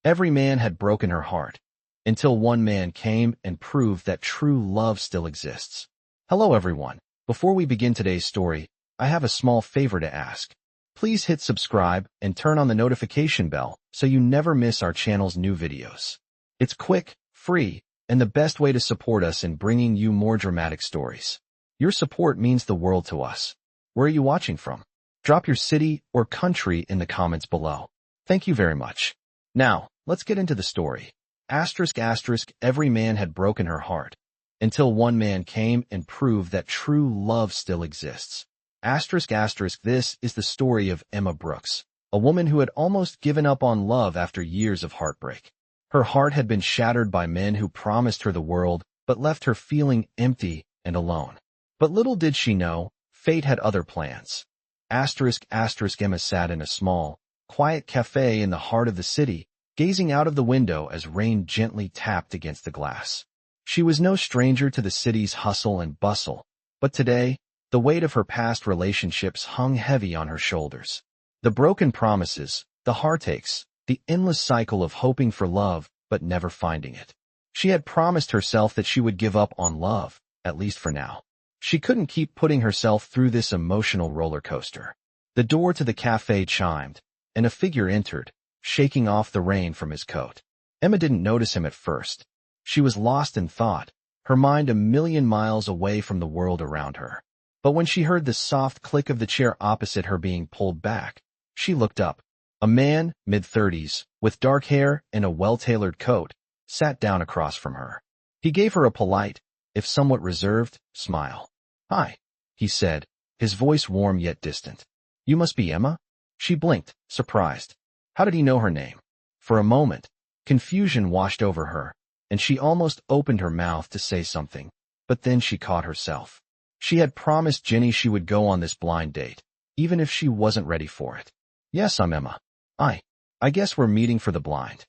Every man had broken her heart, until one man came and proved that true love still exists. Hello everyone. Before we begin today's story, I have a small favor to ask. Please hit subscribe and turn on the notification bell so you never miss our channel's new videos. It's quick, free, and the best way to support us in bringing you more dramatic stories. Your support means the world to us. Where are you watching from? Drop your city or country in the comments below. Thank you very much. Now, let's get into the story. Every man had broken her heart, until one man came and proved that true love still exists. This is the story of Emma Brooks, a woman who had almost given up on love after years of heartbreak. Her heart had been shattered by men who promised her the world, but left her feeling empty and alone. But little did she know, fate had other plans. Emma sat in a small, quiet cafe in the heart of the city, gazing out of the window as rain gently tapped against the glass. She was no stranger to the city's hustle and bustle, but today, the weight of her past relationships hung heavy on her shoulders. The broken promises, the heartaches, the endless cycle of hoping for love but never finding it. She had promised herself that she would give up on love, at least for now. She couldn't keep putting herself through this emotional roller coaster. The door to the cafe chimed, and a figure entered, shaking off the rain from his coat. Emma didn't notice him at first. She was lost in thought, her mind a million miles away from the world around her. But when she heard the soft click of the chair opposite her being pulled back, she looked up. A man, mid-30s, with dark hair and a well-tailored coat, sat down across from her. He gave her a polite, if somewhat reserved, smile. "Hi," he said, his voice warm yet distant. "You must be Emma?" She blinked, surprised. How did he know her name? For a moment, confusion washed over her, and she almost opened her mouth to say something, but then she caught herself. She had promised Jenny she would go on this blind date, even if she wasn't ready for it. "Yes, I'm Emma. I guess we're meeting for the blind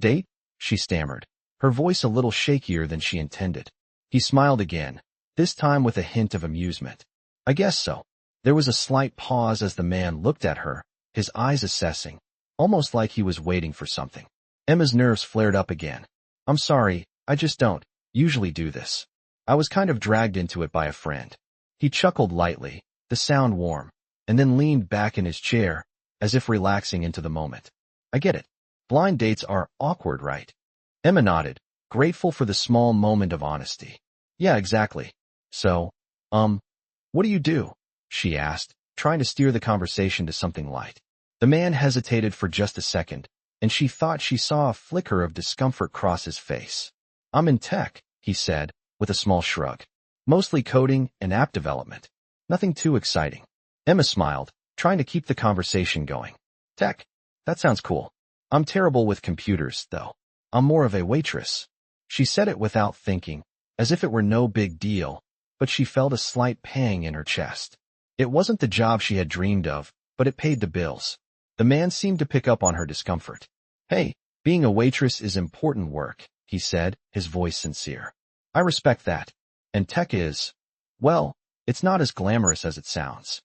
date," she stammered, her voice a little shakier than she intended. He smiled again, this time with a hint of amusement. "I guess so." There was a slight pause as the man looked at her, his eyes assessing, almost like he was waiting for something. Emma's nerves flared up again. "I'm sorry, I just don't usually do this. I was kind of dragged into it by a friend." He chuckled lightly, the sound warm, and then leaned back in his chair, as if relaxing into the moment. "I get it. Blind dates are awkward, right?" Emma nodded, grateful for the small moment of honesty. "Yeah, exactly. So, what do you do?" she asked, trying to steer the conversation to something light. The man hesitated for just a second, and she thought she saw a flicker of discomfort cross his face. "I'm in tech," he said, with a small shrug. "Mostly coding and app development. Nothing too exciting." Emma smiled, trying to keep the conversation going. "Tech? That sounds cool. I'm terrible with computers, though. I'm more of a waitress." She said it without thinking, as if it were no big deal, but she felt a slight pang in her chest. It wasn't the job she had dreamed of, but it paid the bills. The man seemed to pick up on her discomfort. "Hey, being a waitress is important work," he said, his voice sincere. "I respect that. And tech is, well, it's not as glamorous as it sounds."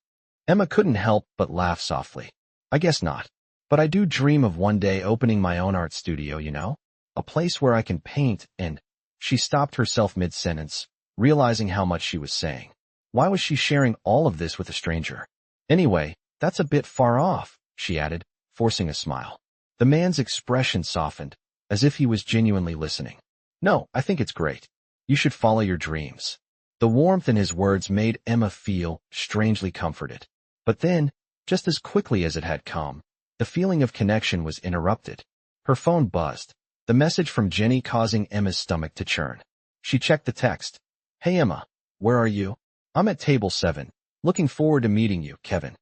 Emma couldn't help but laugh softly. "I guess not. But I do dream of one day opening my own art studio, you know? A place where I can paint and—" She stopped herself mid-sentence, realizing how much she was saying. Why was she sharing all of this with a stranger? "Anyway, that's a bit far off," she added, forcing a smile. The man's expression softened, as if he was genuinely listening. "No, I think it's great. You should follow your dreams." The warmth in his words made Emma feel strangely comforted. But then, just as quickly as it had come, the feeling of connection was interrupted. Her phone buzzed, the message from Jenny causing Emma's stomach to churn. She checked the text. "Hey Emma, where are you? I'm at table 7. Looking forward to meeting you, Kevin."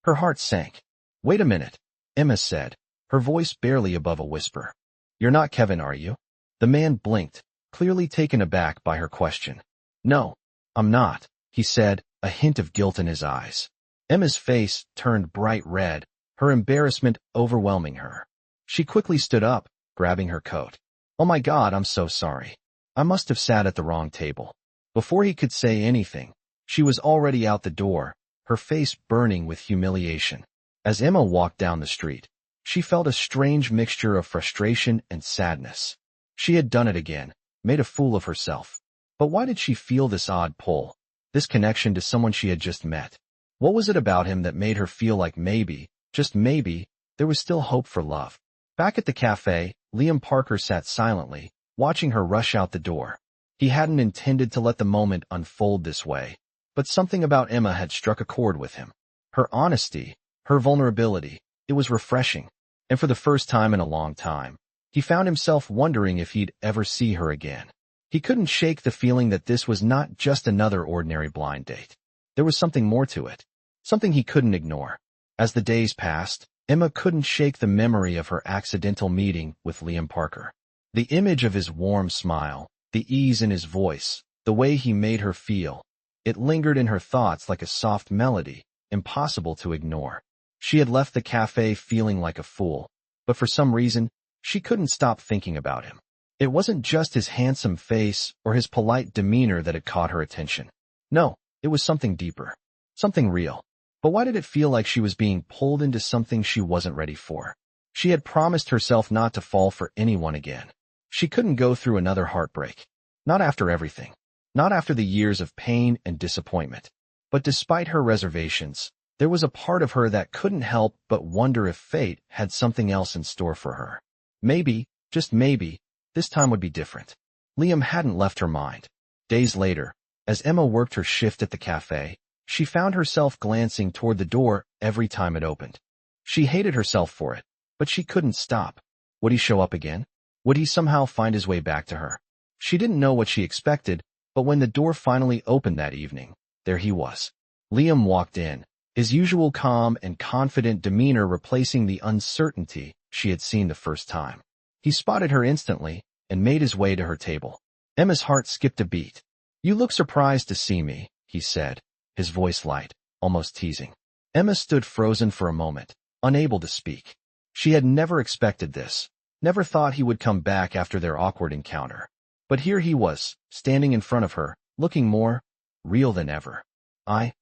Her heart sank. "Wait a minute," Emma said, her voice barely above a whisper. "You're not Kevin, are you?" The man blinked, clearly taken aback by her question. "No, I'm not," he said, a hint of guilt in his eyes. Emma's face turned bright red, her embarrassment overwhelming her. She quickly stood up, grabbing her coat. "Oh my God, I'm so sorry. I must have sat at the wrong table." Before he could say anything, she was already out the door, her face burning with humiliation. As Emma walked down the street, She felt a strange mixture of frustration and sadness. She had done it again, made a fool of herself. But why did she feel this odd pull, this connection to someone she had just met? What was it about him that made her feel like maybe, just maybe, there was still hope for love? Back at the cafe, Liam Parker sat silently, watching her rush out the door. He hadn't intended to let the moment unfold this way, but something about Emma had struck a chord with him. Her honesty, her vulnerability, it was refreshing. And for the first time in a long time, he found himself wondering if he'd ever see her again. He couldn't shake the feeling that this was not just another ordinary blind date. There was something more to it, something he couldn't ignore. As the days passed, Emma couldn't shake the memory of her accidental meeting with Liam Parker. The image of his warm smile, the ease in his voice, the way he made her feel, it lingered in her thoughts like a soft melody, impossible to ignore. She had left the cafe feeling like a fool, but for some reason, she couldn't stop thinking about him. It wasn't just his handsome face or his polite demeanor that had caught her attention. No, it was something deeper, something real. But why did it feel like she was being pulled into something she wasn't ready for? She had promised herself not to fall for anyone again. She couldn't go through another heartbreak. Not after everything. Not after the years of pain and disappointment. But despite her reservations, there was a part of her that couldn't help but wonder if fate had something else in store for her. Maybe, just maybe, this time would be different. Liam hadn't left her mind. Days later, as Emma worked her shift at the cafe, she found herself glancing toward the door every time it opened. She hated herself for it, but she couldn't stop. Would he show up again? Would he somehow find his way back to her? She didn't know what she expected, but when the door finally opened that evening, there he was. Liam walked in, his usual calm and confident demeanor replacing the uncertainty she had seen the first time. He spotted her instantly and made his way to her table. Emma's heart skipped a beat. "You look surprised to see me," he said, his voice light, almost teasing. Emma stood frozen for a moment, unable to speak. She had never expected this, never thought he would come back after their awkward encounter. But here he was, standing in front of her, looking more real than ever. "I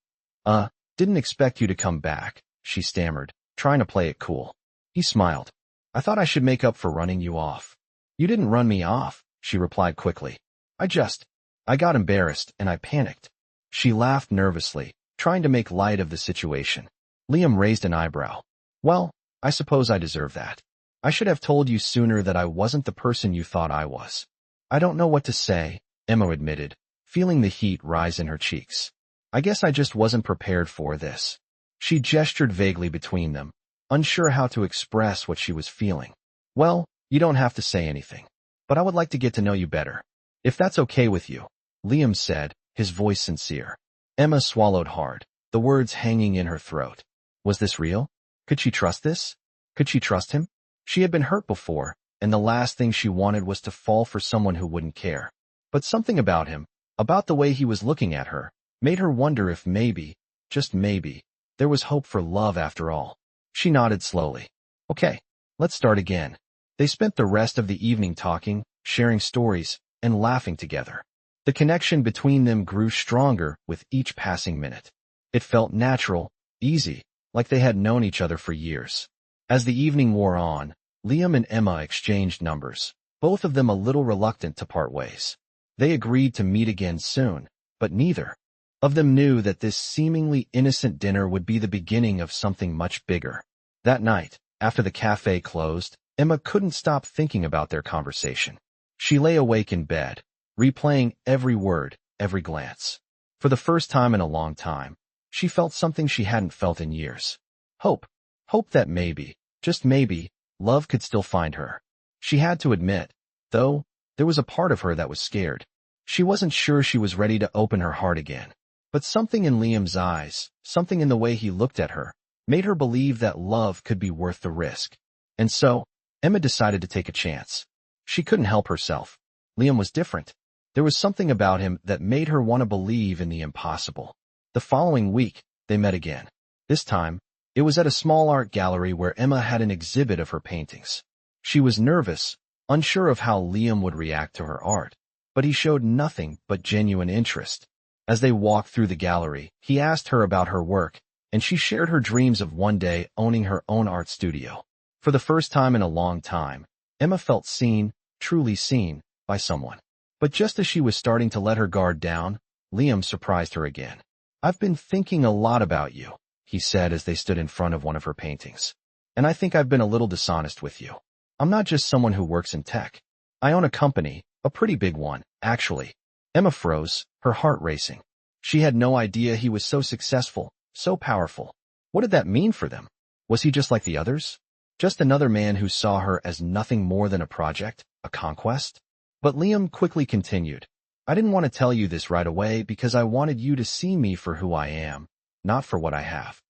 didn't expect you to come back," she stammered, trying to play it cool. He smiled. "I thought I should make up for running you off." "You didn't run me off," she replied quickly. I got embarrassed and I panicked." She laughed nervously, trying to make light of the situation. Liam raised an eyebrow. "Well, I suppose I deserve that. I should have told you sooner that I wasn't the person you thought I was." "I don't know what to say," Emma admitted, feeling the heat rise in her cheeks. "I guess I just wasn't prepared for this." She gestured vaguely between them, unsure how to express what she was feeling. "Well, you don't have to say anything, but I would like to get to know you better, if that's okay with you," Liam said, his voice sincere. Emma swallowed hard, the words hanging in her throat. Was this real? Could she trust this? Could she trust him? She had been hurt before, and the last thing she wanted was to fall for someone who wouldn't care. But something about him, about the way he was looking at her, made her wonder if maybe, just maybe, there was hope for love after all. She nodded slowly. "Okay, let's start again." They spent the rest of the evening talking, sharing stories, and laughing together. The connection between them grew stronger with each passing minute. It felt natural, easy, like they had known each other for years. As the evening wore on, Liam and Emma exchanged numbers, both of them a little reluctant to part ways. They agreed to meet again soon, but neither of them knew that this seemingly innocent dinner would be the beginning of something much bigger. That night, after the cafe closed, Emma couldn't stop thinking about their conversation. She lay awake in bed, replaying every word, every glance. For the first time in a long time, she felt something she hadn't felt in years. Hope. Hope that maybe, just maybe, love could still find her. She had to admit, though, there was a part of her that was scared. She wasn't sure she was ready to open her heart again. But something in Liam's eyes, something in the way he looked at her, made her believe that love could be worth the risk. And so, Emma decided to take a chance. She couldn't help herself. Liam was different. There was something about him that made her want to believe in the impossible. The following week, they met again. This time, it was at a small art gallery where Emma had an exhibit of her paintings. She was nervous, unsure of how Liam would react to her art, but he showed nothing but genuine interest. As they walked through the gallery, he asked her about her work, and she shared her dreams of one day owning her own art studio. For the first time in a long time, Emma felt seen, truly seen, by someone. But just as she was starting to let her guard down, Liam surprised her again. "I've been thinking a lot about you," he said as they stood in front of one of her paintings. "And I think I've been a little dishonest with you. I'm not just someone who works in tech. I own a company, a pretty big one, actually." Emma froze, her heart racing. She had no idea he was so successful, so powerful. What did that mean for them? Was he just like the others? Just another man who saw her as nothing more than a project, a conquest? But Liam quickly continued. "I didn't want to tell you this right away because I wanted you to see me for who I am, not for what I have."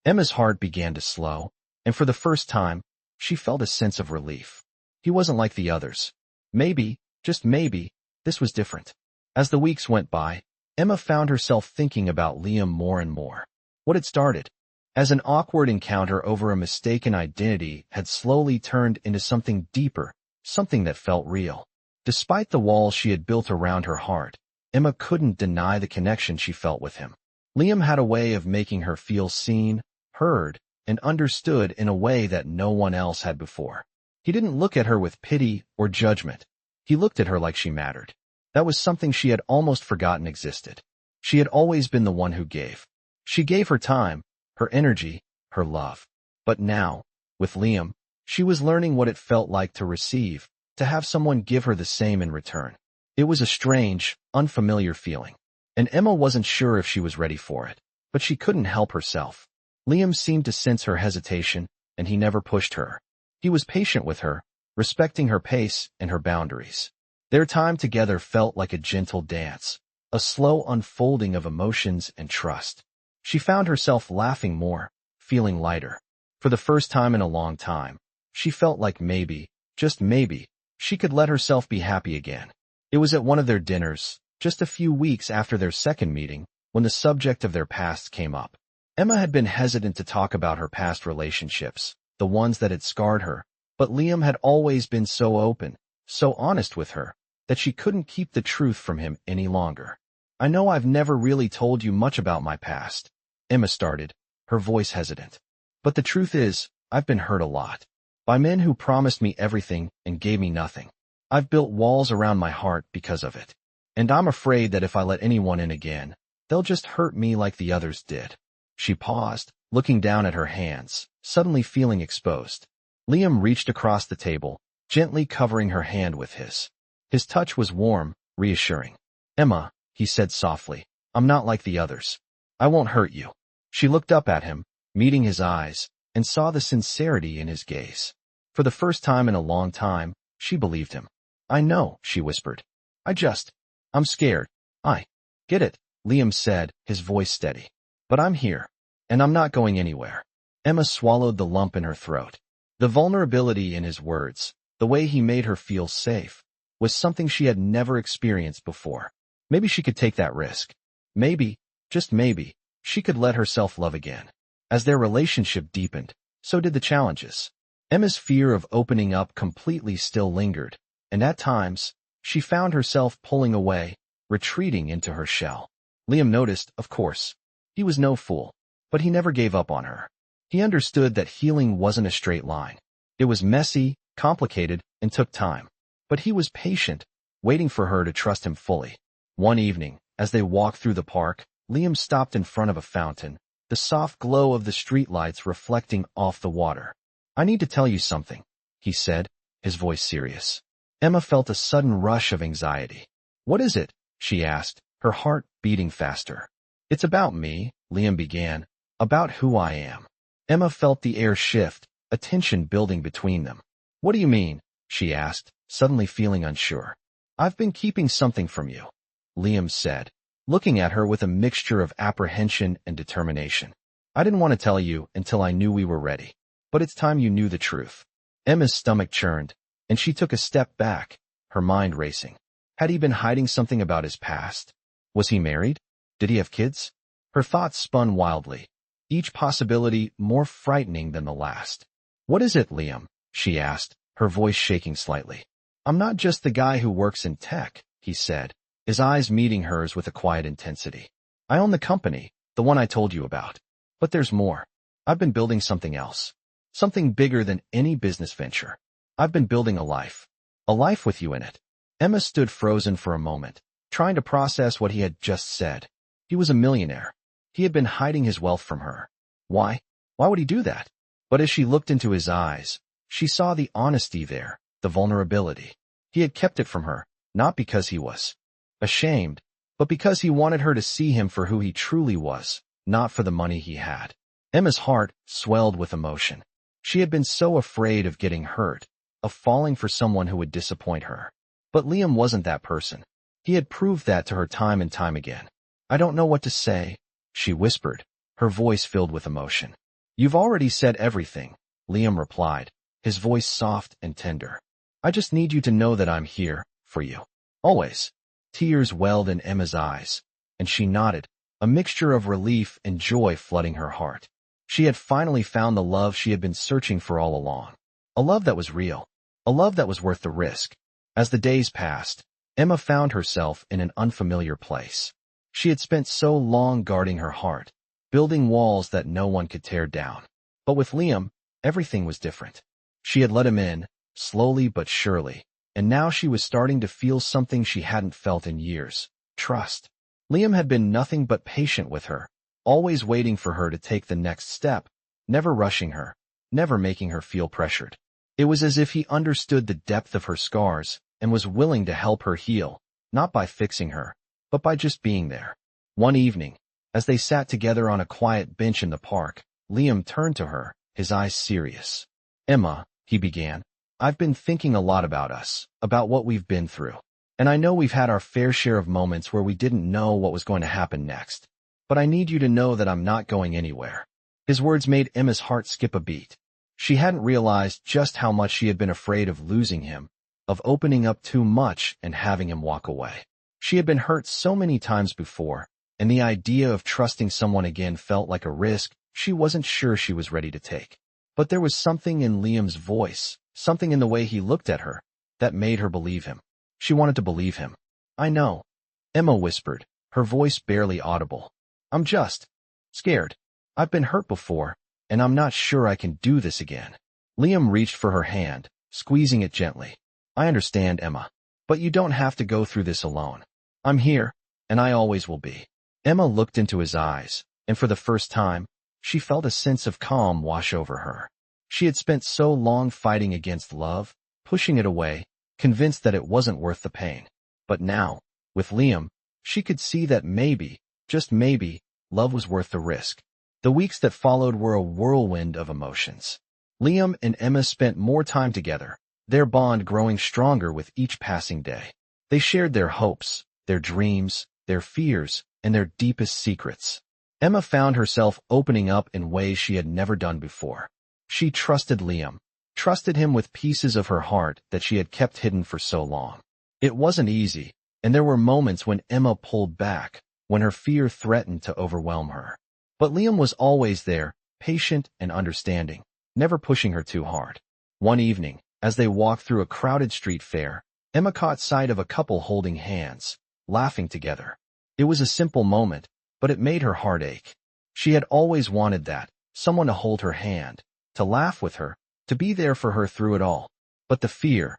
Emma's heart began to slow, and for the first time, she felt a sense of relief. He wasn't like the others. Maybe, just maybe, this was different. As the weeks went by, Emma found herself thinking about Liam more and more. What had started as an awkward encounter over a mistaken identity had slowly turned into something deeper, something that felt real. Despite the walls she had built around her heart, Emma couldn't deny the connection she felt with him. Liam had a way of making her feel seen, heard, and understood in a way that no one else had before. He didn't look at her with pity or judgment. He looked at her like she mattered. That was something she had almost forgotten existed. She had always been the one who gave. She gave her time, her energy, her love. But now, with Liam, she was learning what it felt like to receive, to have someone give her the same in return. It was a strange, unfamiliar feeling, and Emma wasn't sure if she was ready for it, but she couldn't help herself. Liam seemed to sense her hesitation, and he never pushed her. He was patient with her, respecting her pace and her boundaries. Their time together felt like a gentle dance, a slow unfolding of emotions and trust. She found herself laughing more, feeling lighter. For the first time in a long time, she felt like maybe, just maybe, she could let herself be happy again. It was at one of their dinners, just a few weeks after their second meeting, when the subject of their past came up. Emma had been hesitant to talk about her past relationships, the ones that had scarred her, but Liam had always been so open, so honest with her, that she couldn't keep the truth from him any longer. "I know I've never really told you much about my past," Emma started, her voice hesitant. "But the truth is, I've been hurt a lot. By men who promised me everything and gave me nothing. I've built walls around my heart because of it. And I'm afraid that if I let anyone in again, they'll just hurt me like the others did." She paused, looking down at her hands, suddenly feeling exposed. Liam reached across the table, gently covering her hand with his. His touch was warm, reassuring. "Emma," he said softly, "I'm not like the others. I won't hurt you." She looked up at him, meeting his eyes, and saw the sincerity in his gaze. For the first time in a long time, she believed him. "I know," she whispered. I'm scared. I get it," Liam said, his voice steady. "But I'm here, and I'm not going anywhere." Emma swallowed the lump in her throat. The vulnerability in his words, the way he made her feel safe, was something she had never experienced before. Maybe she could take that risk. Maybe, just maybe, she could let herself love again. As their relationship deepened, so did the challenges. Emma's fear of opening up completely still lingered, and at times, she found herself pulling away, retreating into her shell. Liam noticed, of course. He was no fool, but he never gave up on her. He understood that healing wasn't a straight line. It was messy, complicated, and took time. But he was patient, waiting for her to trust him fully. One evening, as they walked through the park, Liam stopped in front of a fountain, the soft glow of the streetlights reflecting off the water. "I need to tell you something," he said, his voice serious. Emma felt a sudden rush of anxiety. "What is it?" she asked, her heart beating faster. "It's about me," Liam began, "about who I am." Emma felt the air shift, a tension building between them. "What do you mean?" she asked, suddenly feeling unsure. "I've been keeping something from you," Liam said, looking at her with a mixture of apprehension and determination. "I didn't want to tell you until I knew we were ready. But it's time you knew the truth." Emma's stomach churned, and she took a step back, her mind racing. Had he been hiding something about his past? Was he married? Did he have kids? Her thoughts spun wildly, each possibility more frightening than the last. "What is it, Liam?" she asked, her voice shaking slightly. "I'm not just the guy who works in tech," he said, his eyes meeting hers with a quiet intensity. "I own the company, the one I told you about. But there's more. I've been building something else. Something bigger than any business venture. I've been building a life. A life with you in it. Emma stood frozen for a moment, trying to process what he had just said. He was a millionaire. He had been hiding his wealth from her. Why? Why would he do that? But as she looked into his eyes, she saw the honesty there, the vulnerability. He had kept it from her, not because he was ashamed, but because he wanted her to see him for who he truly was, not for the money he had. Emma's heart swelled with emotion. She had been so afraid of getting hurt, of falling for someone who would disappoint her. But Liam wasn't that person. He had proved that to her time and time again. I don't know what to say, she whispered, her voice filled with emotion. You've already said everything, Liam replied, his voice soft and tender. I just need you to know that I'm here, for you. Always. Tears welled in Emma's eyes, and she nodded, a mixture of relief and joy flooding her heart. She had finally found the love she had been searching for all along. A love that was real. A love that was worth the risk. As the days passed, Emma found herself in an unfamiliar place. She had spent so long guarding her heart, building walls that no one could tear down. But with Liam, everything was different. She had let him in, slowly but surely, and now she was starting to feel something she hadn't felt in years: trust. Liam had been nothing but patient with her, always waiting for her to take the next step, never rushing her, never making her feel pressured. It was as if he understood the depth of her scars and was willing to help her heal, not by fixing her, but by just being there. One evening, as they sat together on a quiet bench in the park, Liam turned to her, his eyes serious. Emma, he began, I've been thinking a lot about us, about what we've been through. And I know we've had our fair share of moments where we didn't know what was going to happen next. But I need you to know that I'm not going anywhere. His words made Emma's heart skip a beat. She hadn't realized just how much she had been afraid of losing him, of opening up too much and having him walk away. She had been hurt so many times before, and the idea of trusting someone again felt like a risk she wasn't sure she was ready to take. But there was something in Liam's voice, something in the way he looked at her, that made her believe him. She wanted to believe him. I know, Emma whispered, her voice barely audible. I'm just scared. I've been hurt before, and I'm not sure I can do this again. Liam reached for her hand, squeezing it gently. I understand, Emma, but you don't have to go through this alone. I'm here, and I always will be. Emma looked into his eyes, and for the first time, she felt a sense of calm wash over her. She had spent so long fighting against love, pushing it away, convinced that it wasn't worth the pain. But now, with Liam, she could see that maybe, just maybe, love was worth the risk. The weeks that followed were a whirlwind of emotions. Liam and Emma spent more time together, their bond growing stronger with each passing day. They shared their hopes, their dreams, their fears, and their deepest secrets. Emma found herself opening up in ways she had never done before. She trusted Liam, trusted him with pieces of her heart that she had kept hidden for so long. It wasn't easy, and there were moments when Emma pulled back, when her fear threatened to overwhelm her. But Liam was always there, patient and understanding, never pushing her too hard. One evening, as they walked through a crowded street fair, Emma caught sight of a couple holding hands, laughing together. It was a simple moment, but it made her heart ache. She had always wanted that, someone to hold her hand, to laugh with her, to be there for her through it all. But the fear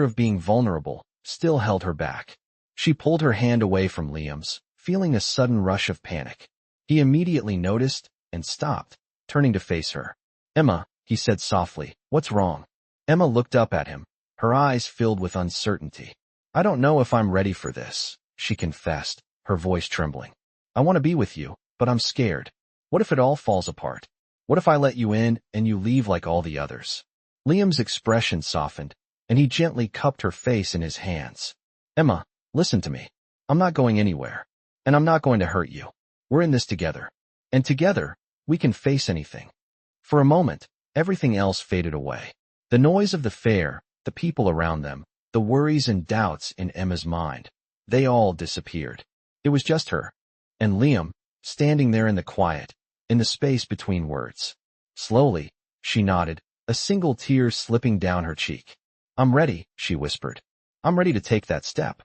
of being vulnerable, still held her back. She pulled her hand away from Liam's, feeling a sudden rush of panic. He immediately noticed and stopped, turning to face her. Emma, he said softly, what's wrong? Emma looked up at him, her eyes filled with uncertainty. I don't know if I'm ready for this, she confessed, her voice trembling. I want to be with you, but I'm scared. What if it all falls apart? What if I let you in and you leave like all the others? Liam's expression softened, and he gently cupped her face in his hands. Emma, listen to me. I'm not going anywhere, and I'm not going to hurt you. We're in this together, and together, we can face anything. For a moment, everything else faded away. The noise of the fair, the people around them, the worries and doubts in Emma's mind, they all disappeared. It was just her and Liam, standing there in the quiet, in the space between words. Slowly, she nodded, a single tear slipping down her cheek. I'm ready, she whispered. I'm ready to take that step.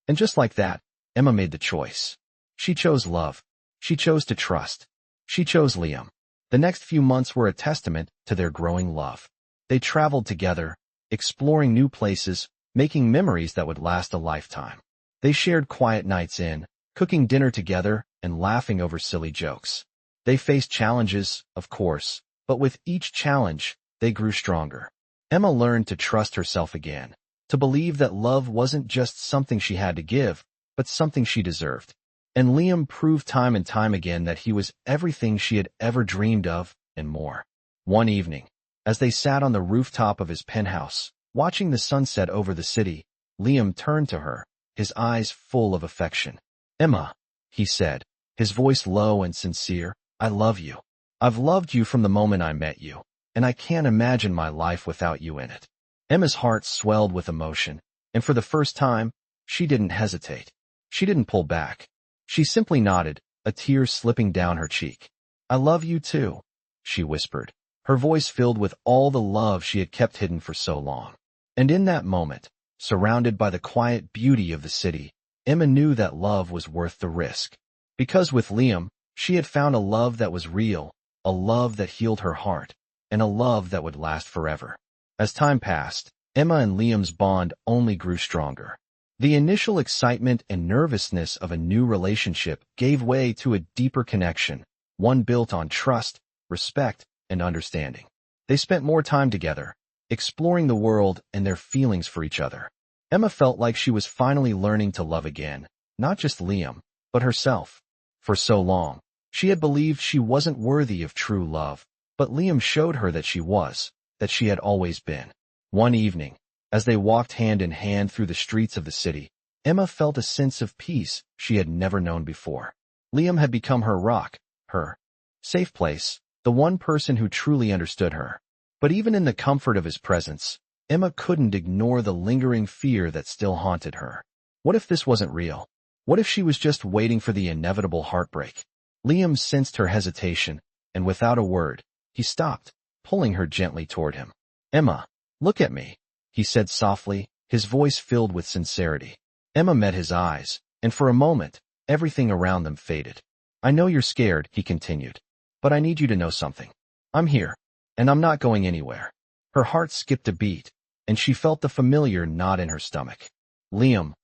And just like that, Emma made the choice. She chose love. She chose to trust. She chose Liam. The next few months were a testament to their growing love. They traveled together, exploring new places, making memories that would last a lifetime. They shared quiet nights in, cooking dinner together, and laughing over silly jokes. They faced challenges, of course, but with each challenge, they grew stronger. Emma learned to trust herself again, to believe that love wasn't just something she had to give, but something she deserved. And Liam proved time and time again that he was everything she had ever dreamed of, and more. One evening, as they sat on the rooftop of his penthouse, watching the sunset over the city, Liam turned to her, his eyes full of affection. "Emma," he said, his voice low and sincere, "I love you. I've loved you from the moment I met you, and I can't imagine my life without you in it." Emma's heart swelled with emotion, and for the first time, she didn't hesitate. She didn't pull back. She simply nodded, a tear slipping down her cheek. "I love you too," she whispered, her voice filled with all the love she had kept hidden for so long. And in that moment, surrounded by the quiet beauty of the city, Emma knew that love was worth the risk. Because with Liam, she had found a love that was real, a love that healed her heart, and a love that would last forever. As time passed, Emma and Liam's bond only grew stronger. The initial excitement and nervousness of a new relationship gave way to a deeper connection, one built on trust, respect, and understanding. They spent more time together, exploring the world and their feelings for each other. Emma felt like she was finally learning to love again, not just Liam, but herself. For so long, she had believed she wasn't worthy of true love, but Liam showed her that she was, that she had always been. One evening, as they walked hand in hand through the streets of the city, Emma felt a sense of peace she had never known before. Liam had become her rock, her safe place, the one person who truly understood her. But even in the comfort of his presence, Emma couldn't ignore the lingering fear that still haunted her. What if this wasn't real? What if she was just waiting for the inevitable heartbreak? Liam sensed her hesitation, and without a word, he stopped, pulling her gently toward him. "Emma, look at me," he said softly, his voice filled with sincerity. Emma met his eyes, and for a moment, everything around them faded. "I know you're scared," he continued, "but I need you to know something. I'm here, and I'm not going anywhere." Her heart skipped a beat, and she felt the familiar knot in her stomach. "Liam,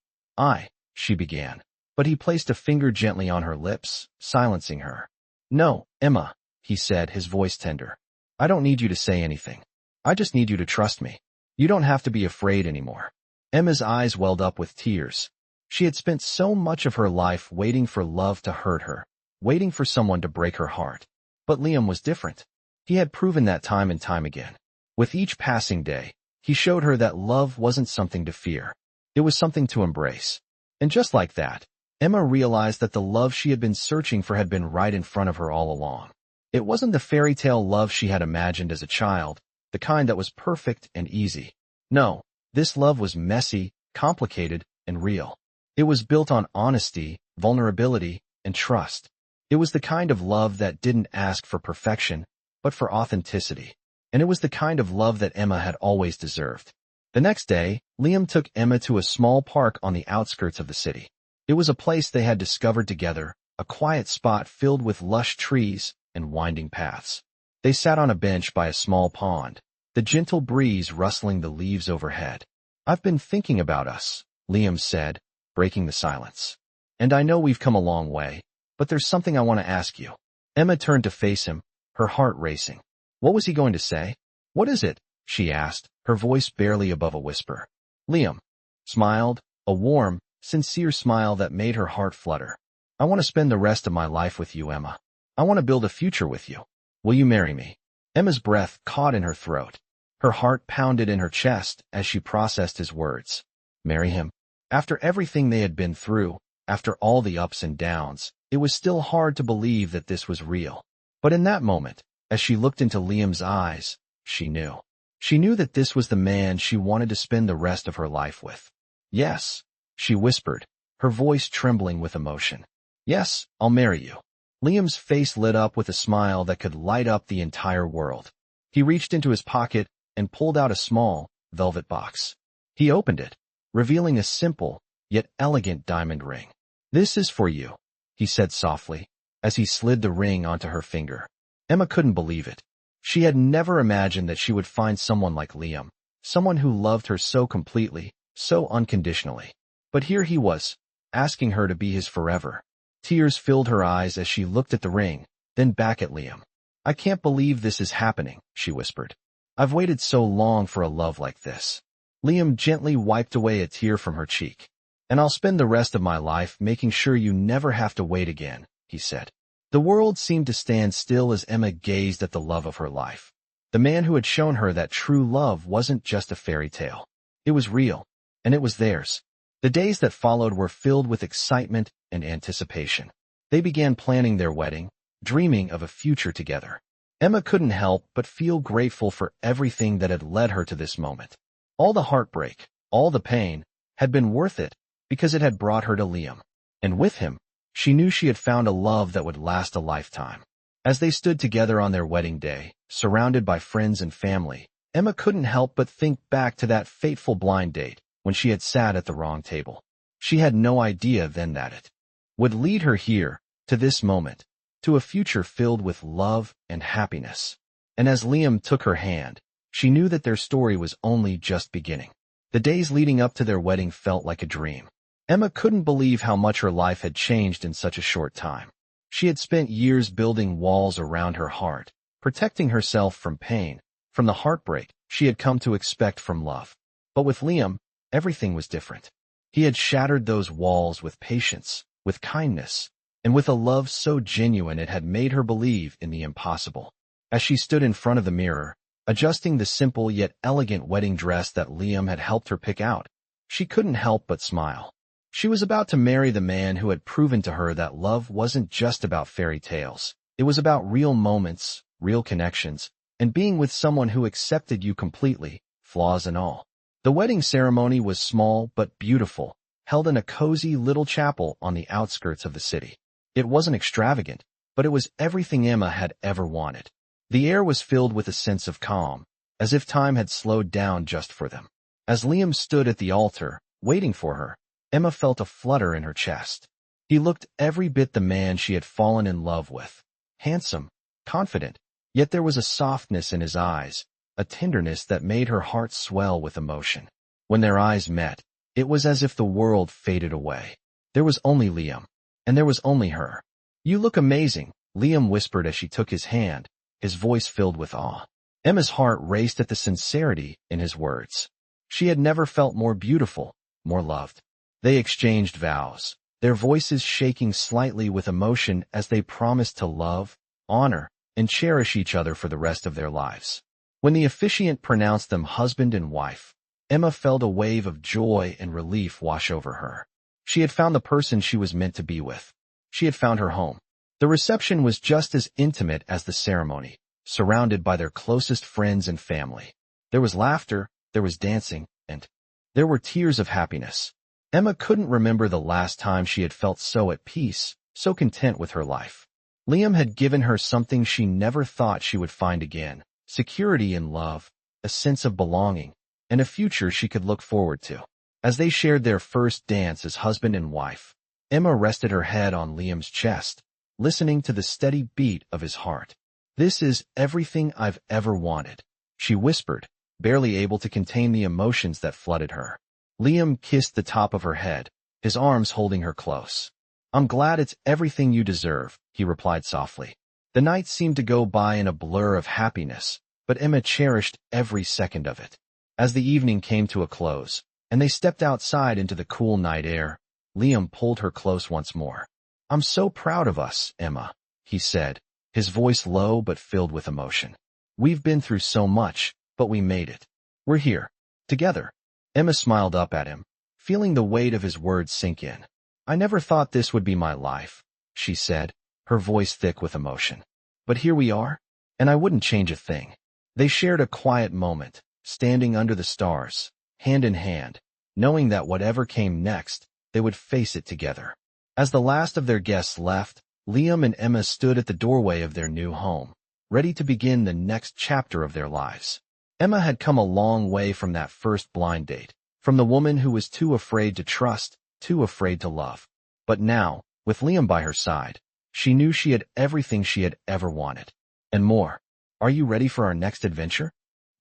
she began, but he placed a finger gently on her lips, silencing her. "No, Emma," he said, his voice tender. "I don't need you to say anything. I just need you to trust me. You don't have to be afraid anymore." Emma's eyes welled up with tears. She had spent so much of her life waiting for love to hurt her, waiting for someone to break her heart. But Liam was different. He had proven that time and time again. With each passing day, he showed her that love wasn't something to fear. It was something to embrace. And just like that, Emma realized that the love she had been searching for had been right in front of her all along. It wasn't the fairy tale love she had imagined as a child, the kind that was perfect and easy. No, this love was messy, complicated, and real. It was built on honesty, vulnerability, and trust. It was the kind of love that didn't ask for perfection, but for authenticity. And it was the kind of love that Emma had always deserved. The next day, Liam took Emma to a small park on the outskirts of the city. It was a place they had discovered together, a quiet spot filled with lush trees and winding paths. They sat on a bench by a small pond, the gentle breeze rustling the leaves overhead. "I've been thinking about us," Liam said, breaking the silence. "And I know we've come a long way, but there's something I want to ask you." Emma turned to face him, her heart racing. What was he going to say? "What is it?" she asked, her voice barely above a whisper. Liam smiled, a warm, sincere smile that made her heart flutter. "I want to spend the rest of my life with you, Emma. I want to build a future with you. Will you marry me?" Emma's breath caught in her throat. Her heart pounded in her chest as she processed his words. Marry him? After everything they had been through, after all the ups and downs, it was still hard to believe that this was real. But in that moment, as she looked into Liam's eyes, she knew. She knew that this was the man she wanted to spend the rest of her life with. "Yes," she whispered, her voice trembling with emotion. "Yes, I'll marry you." Liam's face lit up with a smile that could light up the entire world. He reached into his pocket and pulled out a small, velvet box. He opened it, revealing a simple, yet elegant diamond ring. "This is for you," he said softly, as he slid the ring onto her finger. Emma couldn't believe it. She had never imagined that she would find someone like Liam, someone who loved her so completely, so unconditionally. But here he was, asking her to be his forever. Tears filled her eyes as she looked at the ring, then back at Liam. "I can't believe this is happening," she whispered. "I've waited so long for a love like this." Liam gently wiped away a tear from her cheek. "And I'll spend the rest of my life making sure you never have to wait again," he said. The world seemed to stand still as Emma gazed at the love of her life. The man who had shown her that true love wasn't just a fairy tale. It was real, and it was theirs. The days that followed were filled with excitement and anticipation. They began planning their wedding, dreaming of a future together. Emma couldn't help but feel grateful for everything that had led her to this moment. All the heartbreak, all the pain, had been worth it because it had brought her to Liam. And with him, she knew she had found a love that would last a lifetime. As they stood together on their wedding day, surrounded by friends and family, Emma couldn't help but think back to that fateful blind date when she had sat at the wrong table. She had no idea then that it would lead her here, to this moment, to a future filled with love and happiness. And as Liam took her hand, she knew that their story was only just beginning. The days leading up to their wedding felt like a dream. Emma couldn't believe how much her life had changed in such a short time. She had spent years building walls around her heart, protecting herself from pain, from the heartbreak she had come to expect from love. But with Liam, everything was different. He had shattered those walls with patience, with kindness, and with a love so genuine it had made her believe in the impossible. As she stood in front of the mirror, adjusting the simple yet elegant wedding dress that Liam had helped her pick out, she couldn't help but smile. She was about to marry the man who had proven to her that love wasn't just about fairy tales. It was about real moments, real connections, and being with someone who accepted you completely, flaws and all. The wedding ceremony was small but beautiful, held in a cozy little chapel on the outskirts of the city. It wasn't extravagant, but it was everything Emma had ever wanted. The air was filled with a sense of calm, as if time had slowed down just for them. As Liam stood at the altar, waiting for her, Emma felt a flutter in her chest. He looked every bit the man she had fallen in love with. Handsome, confident, yet there was a softness in his eyes, a tenderness that made her heart swell with emotion. When their eyes met, it was as if the world faded away. There was only Liam, and there was only her. "You look amazing," Liam whispered as she took his hand, his voice filled with awe. Emma's heart raced at the sincerity in his words. She had never felt more beautiful, more loved. They exchanged vows, their voices shaking slightly with emotion as they promised to love, honor, and cherish each other for the rest of their lives. When the officiant pronounced them husband and wife, Emma felt a wave of joy and relief wash over her. She had found the person she was meant to be with. She had found her home. The reception was just as intimate as the ceremony, surrounded by their closest friends and family. There was laughter, there was dancing, and there were tears of happiness. Emma couldn't remember the last time she had felt so at peace, so content with her life. Liam had given her something she never thought she would find again: security in love, a sense of belonging, and a future she could look forward to. As they shared their first dance as husband and wife, Emma rested her head on Liam's chest, listening to the steady beat of his heart. "This is everything I've ever wanted," she whispered, barely able to contain the emotions that flooded her. Liam kissed the top of her head, his arms holding her close. "I'm glad it's everything you deserve," he replied softly. The night seemed to go by in a blur of happiness, but Emma cherished every second of it. As the evening came to a close, and they stepped outside into the cool night air, Liam pulled her close once more. "I'm so proud of us, Emma," he said, his voice low but filled with emotion. "We've been through so much, but we made it. We're here, together." Emma smiled up at him, feeling the weight of his words sink in. "I never thought this would be my life," she said, her voice thick with emotion. "But here we are, and I wouldn't change a thing." They shared a quiet moment, standing under the stars, hand in hand, knowing that whatever came next, they would face it together. As the last of their guests left, Liam and Emma stood at the doorway of their new home, ready to begin the next chapter of their lives. Emma had come a long way from that first blind date, from the woman who was too afraid to trust, too afraid to love. But now, with Liam by her side, she knew she had everything she had ever wanted. and more. Are you ready for our next adventure?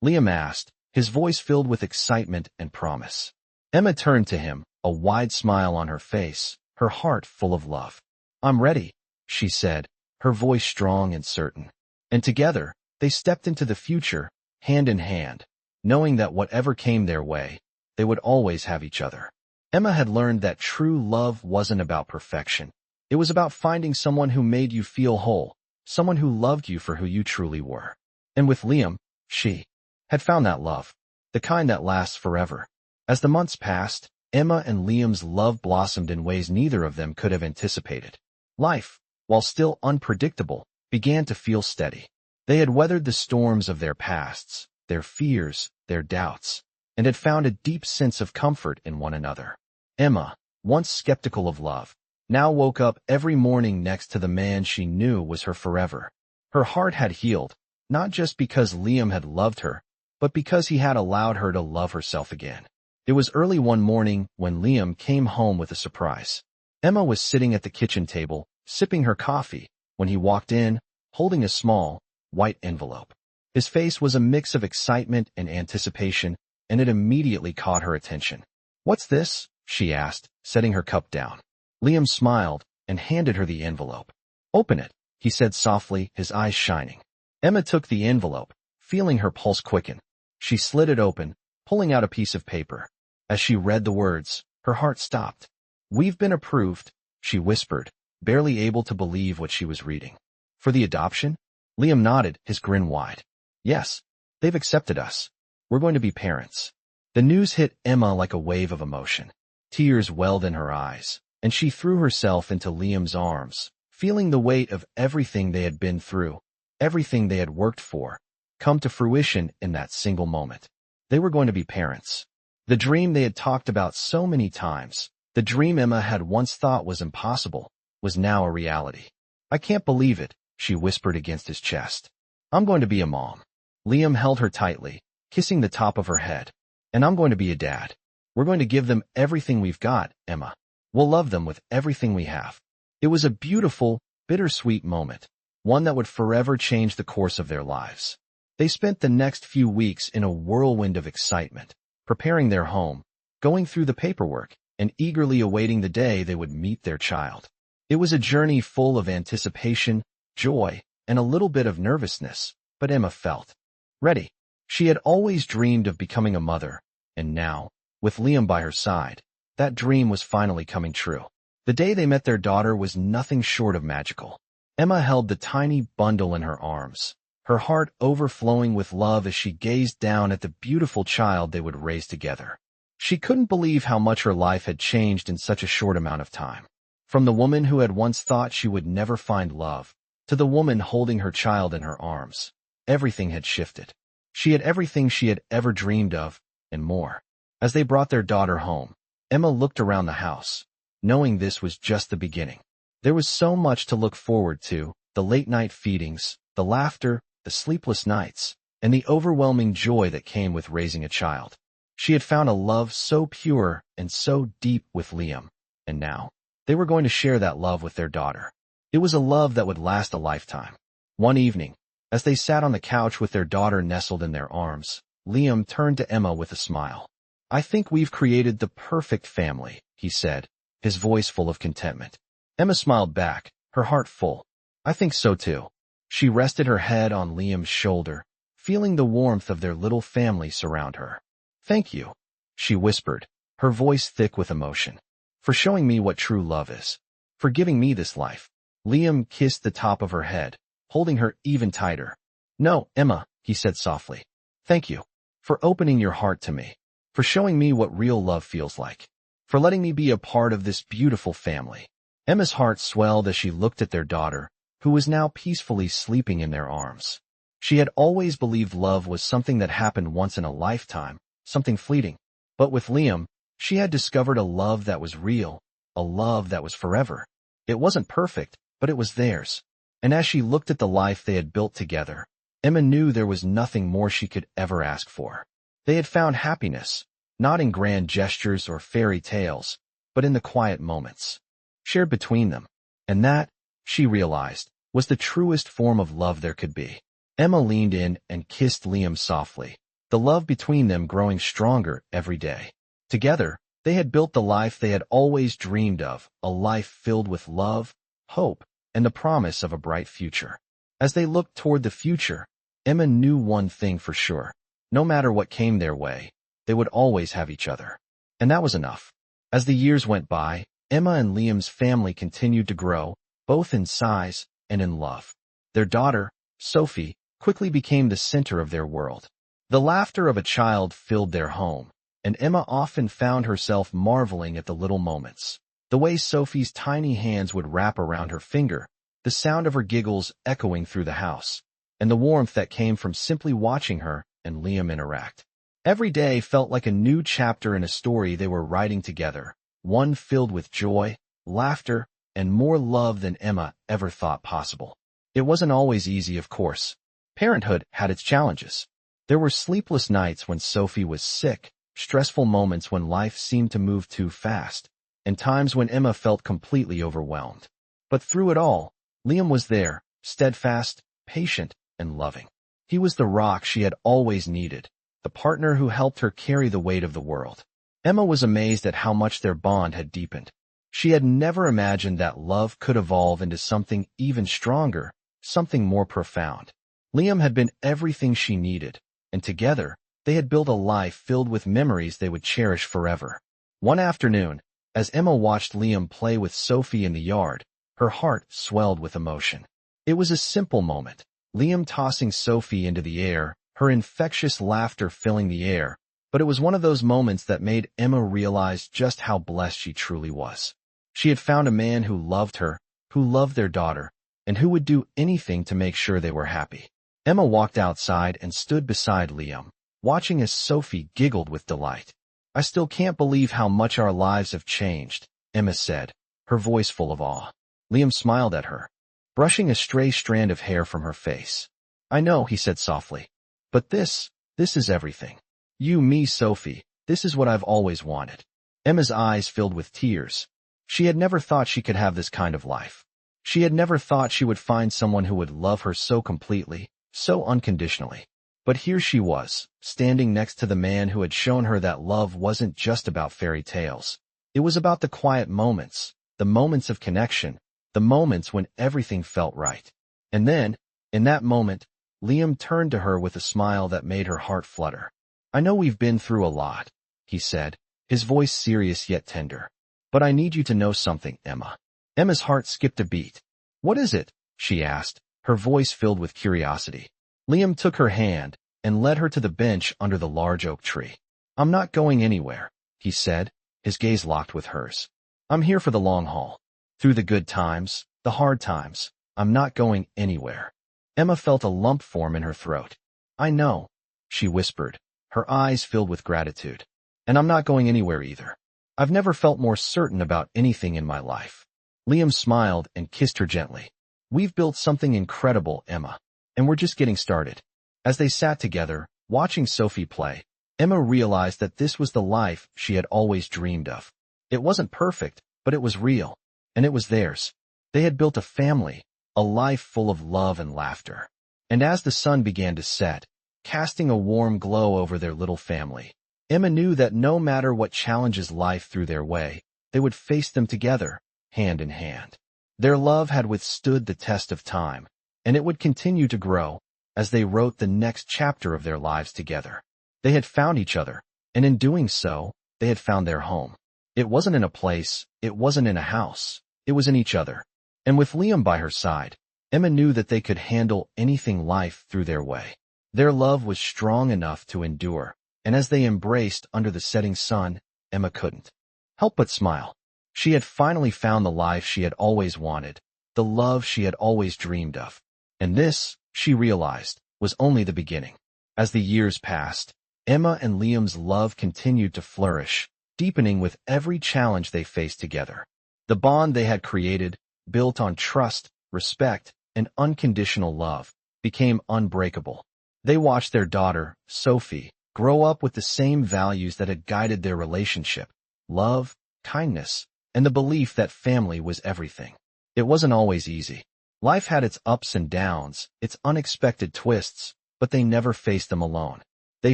Liam asked, his voice filled with excitement and promise. Emma turned to him, a wide smile on her face, her heart full of love. I'm ready, she said, her voice strong and certain. And together, they stepped into the future, hand in hand, knowing that whatever came their way, they would always have each other. Emma had learned that true love wasn't about perfection. It was about finding someone who made you feel whole, someone who loved you for who you truly were. And with Liam, she had found that love, the kind that lasts forever. As the months passed, Emma and Liam's love blossomed in ways neither of them could have anticipated. Life, while still unpredictable, began to feel steady. They had weathered the storms of their pasts, their fears, their doubts, and had found a deep sense of comfort in one another. Emma, once skeptical of love, now woke up every morning next to the man she knew was her forever. Her heart had healed, not just because Liam had loved her, but because he had allowed her to love herself again. It was early one morning when Liam came home with a surprise. Emma was sitting at the kitchen table, sipping her coffee, when he walked in, holding a small, white envelope. His face was a mix of excitement and anticipation, and it immediately caught her attention. What's this? She asked, setting her cup down. Liam smiled and handed her the envelope. Open it, he said softly, his eyes shining. Emma took the envelope, feeling her pulse quicken. She slid it open, pulling out a piece of paper. As she read the words, her heart stopped. We've been approved, she whispered, barely able to believe what she was reading. For the adoption? Liam nodded, his grin wide. Yes, they've accepted us. We're going to be parents. The news hit Emma like a wave of emotion. Tears welled in her eyes, and she threw herself into Liam's arms, feeling the weight of everything they had been through, everything they had worked for, come to fruition in that single moment. They were going to be parents. The dream they had talked about so many times, the dream Emma had once thought was impossible, was now a reality. I can't believe it, she whispered against his chest. I'm going to be a mom. Liam held her tightly, kissing the top of her head. And I'm going to be a dad. We're going to give them everything we've got, Emma. We'll love them with everything we have. It was a beautiful, bittersweet moment, one that would forever change the course of their lives. They spent the next few weeks in a whirlwind of excitement, preparing their home, going through the paperwork, and eagerly awaiting the day they would meet their child. It was a journey full of anticipation, joy, and a little bit of nervousness, but Emma felt ready. She had always dreamed of becoming a mother, and now, with Liam by her side, that dream was finally coming true. The day they met their daughter was nothing short of magical. Emma held the tiny bundle in her arms, her heart overflowing with love as she gazed down at the beautiful child they would raise together. She couldn't believe how much her life had changed in such a short amount of time. From the woman who had once thought she would never find love, to the woman holding her child in her arms, everything had shifted. She had everything she had ever dreamed of, and more. As they brought their daughter home, Emma looked around the house, knowing this was just the beginning. There was so much to look forward to, the late-night feedings, the laughter, the sleepless nights, and the overwhelming joy that came with raising a child. She had found a love so pure and so deep with Liam, and now, they were going to share that love with their daughter. It was a love that would last a lifetime. One evening, as they sat on the couch with their daughter nestled in their arms, Liam turned to Emma with a smile. I think we've created the perfect family, he said, his voice full of contentment. Emma smiled back, her heart full. I think so too. She rested her head on Liam's shoulder, feeling the warmth of their little family surround her. Thank you, she whispered, her voice thick with emotion, for showing me what true love is, for giving me this life. Liam kissed the top of her head, holding her even tighter. No, Emma, he said softly. Thank you for opening your heart to me, for showing me what real love feels like, for letting me be a part of this beautiful family. Emma's heart swelled as she looked at their daughter, who was now peacefully sleeping in their arms. She had always believed love was something that happened once in a lifetime, something fleeting. But with Liam, she had discovered a love that was real, a love that was forever. It wasn't perfect, but it was theirs. And as she looked at the life they had built together, Emma knew there was nothing more she could ever ask for. They had found happiness, not in grand gestures or fairy tales, but in the quiet moments shared between them. And that, she realized, was the truest form of love there could be. Emma leaned in and kissed Liam softly, the love between them growing stronger every day. Together, they had built the life they had always dreamed of, a life filled with love, hope, and the promise of a bright future. As they looked toward the future, Emma knew one thing for sure. No matter what came their way, they would always have each other. And that was enough. As the years went by, Emma and Liam's family continued to grow, both in size and in love. Their daughter, Sophie, quickly became the center of their world. The laughter of a child filled their home, and Emma often found herself marveling at the little moments. The way Sophie's tiny hands would wrap around her finger, the sound of her giggles echoing through the house, and the warmth that came from simply watching her and Liam interact. Every day felt like a new chapter in a story they were writing together, one filled with joy, laughter, and more love than Emma ever thought possible. It wasn't always easy, of course. Parenthood had its challenges. There were sleepless nights when Sophie was sick, stressful moments when life seemed to move too fast, and times when Emma felt completely overwhelmed. But through it all, Liam was there, steadfast, patient, and loving. He was the rock she had always needed, the partner who helped her carry the weight of the world. Emma was amazed at how much their bond had deepened. She had never imagined that love could evolve into something even stronger, something more profound. Liam had been everything she needed, and together, they had built a life filled with memories they would cherish forever. One afternoon, as Emma watched Liam play with Sophie in the yard, her heart swelled with emotion. It was a simple moment, Liam tossing Sophie into the air, her infectious laughter filling the air, but it was one of those moments that made Emma realize just how blessed she truly was. She had found a man who loved her, who loved their daughter, and who would do anything to make sure they were happy. Emma walked outside and stood beside Liam, watching as Sophie giggled with delight. "I still can't believe how much our lives have changed," Emma said, her voice full of awe. Liam smiled at her, brushing a stray strand of hair from her face. "I know," he said softly. "But this is everything. You, me, Sophie, this is what I've always wanted." Emma's eyes filled with tears. She had never thought she could have this kind of life. She had never thought she would find someone who would love her so completely, so unconditionally. But here she was, standing next to the man who had shown her that love wasn't just about fairy tales. It was about the quiet moments, the moments of connection, the moments when everything felt right. And then, in that moment, Liam turned to her with a smile that made her heart flutter. "I know we've been through a lot," he said, his voice serious yet tender. "But I need you to know something, Emma." Emma's heart skipped a beat. "What is it?" she asked, her voice filled with curiosity. Liam took her hand and led her to the bench under the large oak tree. "I'm not going anywhere," he said, his gaze locked with hers. "I'm here for the long haul. Through the good times, the hard times, I'm not going anywhere." Emma felt a lump form in her throat. "I know," she whispered, her eyes filled with gratitude. "And I'm not going anywhere either. I've never felt more certain about anything in my life." Liam smiled and kissed her gently. "We've built something incredible, Emma, and we're just getting started." As they sat together, watching Sophie play, Emma realized that this was the life she had always dreamed of. It wasn't perfect, but it was real, and it was theirs. They had built a family, a life full of love and laughter. And as the sun began to set, casting a warm glow over their little family, Emma knew that no matter what challenges life threw their way, they would face them together, hand in hand. Their love had withstood the test of time, and it would continue to grow as they wrote the next chapter of their lives together. They had found each other, and in doing so, they had found their home. It wasn't in a place, it wasn't in a house, it was in each other. And with Liam by her side, Emma knew that they could handle anything life threw their way. Their love was strong enough to endure, and as they embraced under the setting sun, Emma couldn't help but smile. She had finally found the life she had always wanted, the love she had always dreamed of. And this, she realized, was only the beginning. As the years passed, Emma and Liam's love continued to flourish, deepening with every challenge they faced together. The bond they had created, built on trust, respect, and unconditional love, became unbreakable. They watched their daughter, Sophie, grow up with the same values that had guided their relationship: love, kindness, and the belief that family was everything. It wasn't always easy. Life had its ups and downs, its unexpected twists, but they never faced them alone. They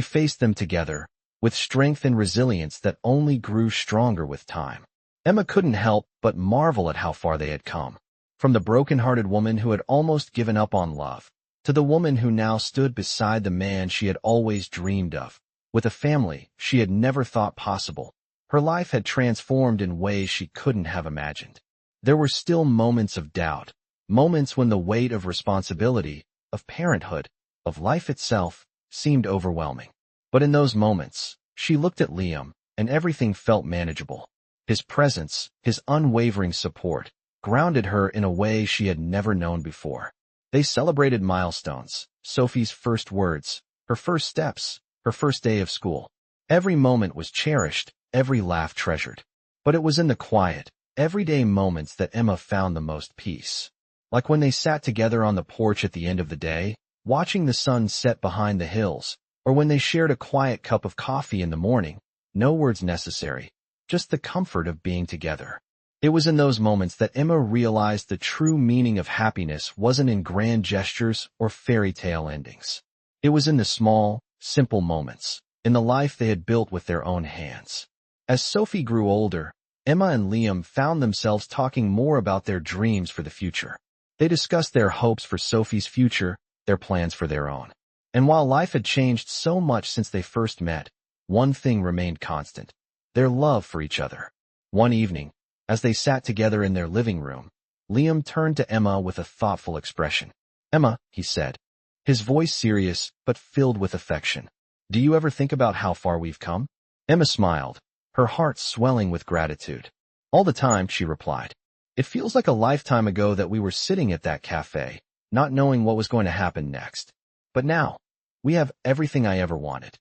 faced them together, with strength and resilience that only grew stronger with time. Emma couldn't help but marvel at how far they had come. From the broken-hearted woman who had almost given up on love, to the woman who now stood beside the man she had always dreamed of, with a family she had never thought possible. Her life had transformed in ways she couldn't have imagined. There were still moments of doubt, moments when the weight of responsibility, of parenthood, of life itself, seemed overwhelming. But in those moments, she looked at Liam, and everything felt manageable. His presence, his unwavering support, grounded her in a way she had never known before. They celebrated milestones, Sophie's first words, her first steps, her first day of school. Every moment was cherished, every laugh treasured. But it was in the quiet, everyday moments that Emma found the most peace. Like when they sat together on the porch at the end of the day, watching the sun set behind the hills, or when they shared a quiet cup of coffee in the morning, no words necessary, just the comfort of being together. It was in those moments that Emma realized the true meaning of happiness wasn't in grand gestures or fairy tale endings. It was in the small, simple moments, in the life they had built with their own hands. As Sophie grew older, Emma and Liam found themselves talking more about their dreams for the future. They discussed their hopes for Sophie's future, their plans for their own. And while life had changed so much since they first met, one thing remained constant: their love for each other. One evening, as they sat together in their living room, Liam turned to Emma with a thoughtful expression. "Emma," he said, his voice serious but filled with affection, "do you ever think about how far we've come?" Emma smiled, her heart swelling with gratitude. "All the time," she replied. "It feels like a lifetime ago that we were sitting at that cafe, not knowing what was going to happen next. But now, we have everything I ever wanted."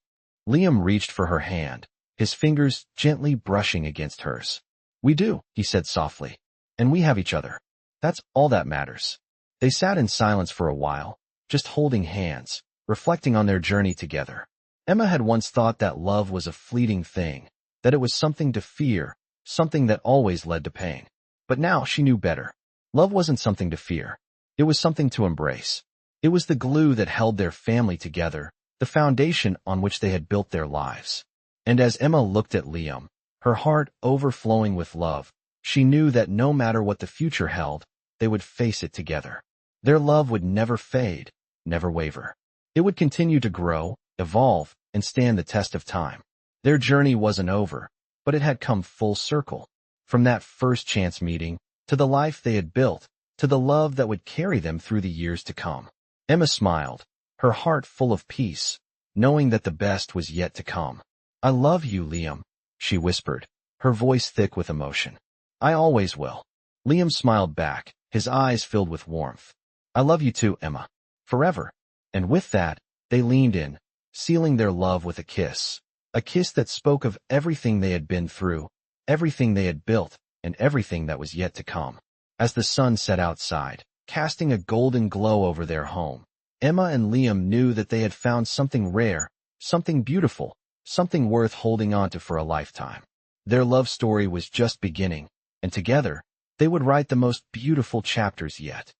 Liam reached for her hand, his fingers gently brushing against hers. "We do," he said softly. "And we have each other. That's all that matters." They sat in silence for a while, just holding hands, reflecting on their journey together. Emma had once thought that love was a fleeting thing, that it was something to fear, something that always led to pain. But now she knew better. Love wasn't something to fear. It was something to embrace. It was the glue that held their family together, the foundation on which they had built their lives. And as Emma looked at Liam, her heart overflowing with love, she knew that no matter what the future held, they would face it together. Their love would never fade, never waver. It would continue to grow, evolve, and stand the test of time. Their journey wasn't over, but it had come full circle. From that first chance meeting, to the life they had built, to the love that would carry them through the years to come. Emma smiled, her heart full of peace, knowing that the best was yet to come. "I love you, Liam," she whispered, her voice thick with emotion. "I always will." Liam smiled back, his eyes filled with warmth. "I love you too, Emma. Forever." And with that, they leaned in, sealing their love with a kiss that spoke of everything they had been through, everything they had built, and everything that was yet to come. As the sun set outside, casting a golden glow over their home, Emma and Liam knew that they had found something rare, something beautiful, something worth holding on to for a lifetime. Their love story was just beginning, and together, they would write the most beautiful chapters yet.